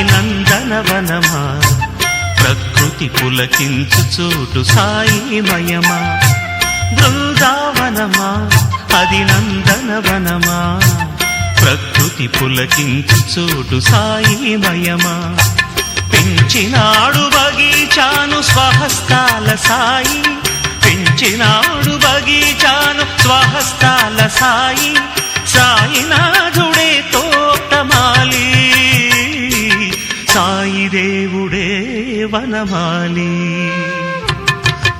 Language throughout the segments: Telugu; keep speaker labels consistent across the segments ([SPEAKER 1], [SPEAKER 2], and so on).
[SPEAKER 1] అది నందనవనమా ప్రకృతి పులకించు చోటు సాయిమయమా బృందావనమా అది నందనవనమా ప్రకృతి పులకించు చోటు సాయిమయమా పెంచినాడు బగీచాను స్వహస్తాల సాయి పెంచినాడు బగీచాను స్వహస్తాల సాయి సాయినాథుడే తోటమాలి సాయి దేవుడే వనమాలి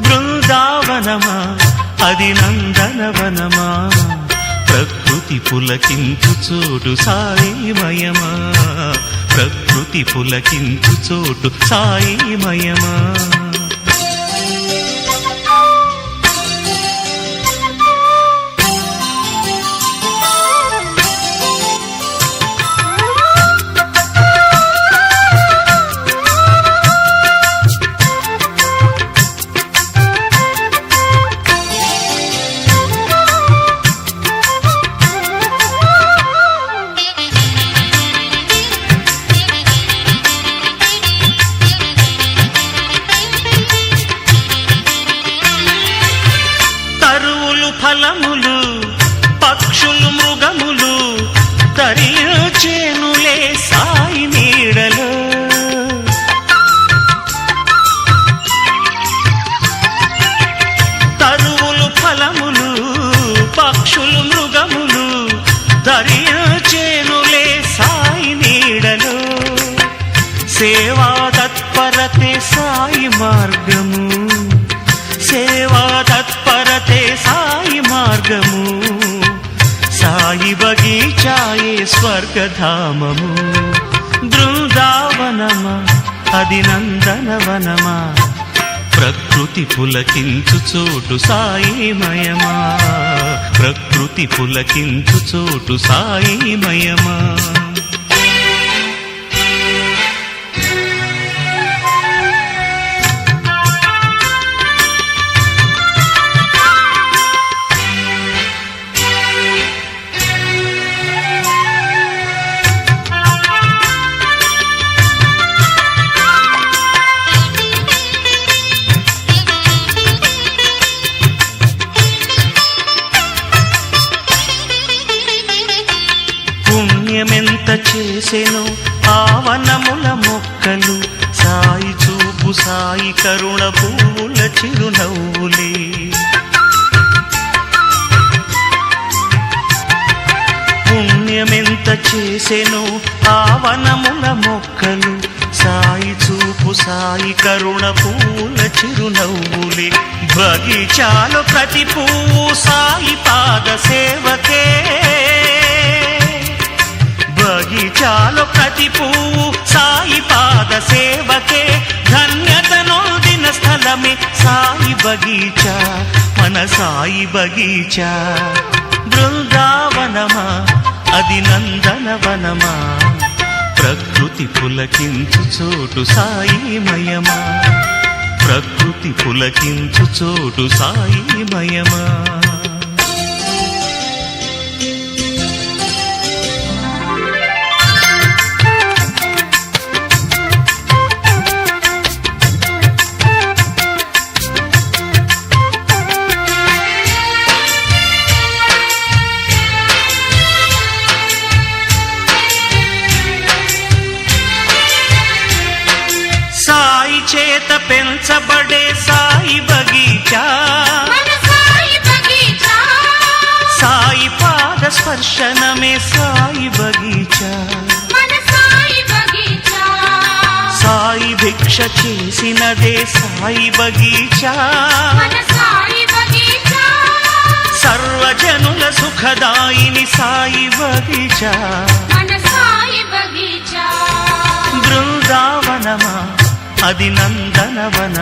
[SPEAKER 1] బృందావనమా అది నందనవనమా ప్రకృతి పులకించు చోటు సాయిమయమా ప్రకృతి పులకించు చోటు సాయిమయమా ఫలములు పక్షులు మృగములు తరించేనులే సాయి నీడలో తరువులు ఫలములు పక్షులు మృగములు తరించేనులే సాయి నీడలో సేవా తత్పరతే సాయి మార్గము సేవా తత్పరతే సాయి మార్గము సాయి బగీచాయే స్వర్గధామము బృందావనమా అది నందనవనమా ప్రకృతి పులకించు చోటు సాయిమయమా ప్రకృతి పులకించు చోటు సాయిమయమా పుణ్యమెంత చేసెను ఆవనముల మొక్కలు సాయి చూపు సాయి కరుణ పువ్వుల చిరునవ్వులే పుణ్యమెంత చేసెను ఆవనముల మొక్కలు సాయి చూపు సాయి కరుణ పువ్వుల చిరునవ్వులే బగీచాలో ప్రతి పువ్వు సాయి పాద సేవకే బగీచాలో ప్రతి పువ్వు సాయి పాద సేవకే ధన్యతనొందిన స్థలమే సాయి బగీచా మన సాయి బగీచా బృందావనమా అది నందనవనమా ప్రకృతి పులకించు చోటు సాయిమయమా ప్రకృతి పులకించు చోటు సాయిమయమా చేత పెంచబడే సాయి బగీచా సాయి పాద స్పర్శనమే సాయి బగీచా సాయి భిక్ష చేసినదే సాయి బగీచా సర్వజనుల సుఖదాయిని సాయి బగీచా బృందావనమా అది నందనవన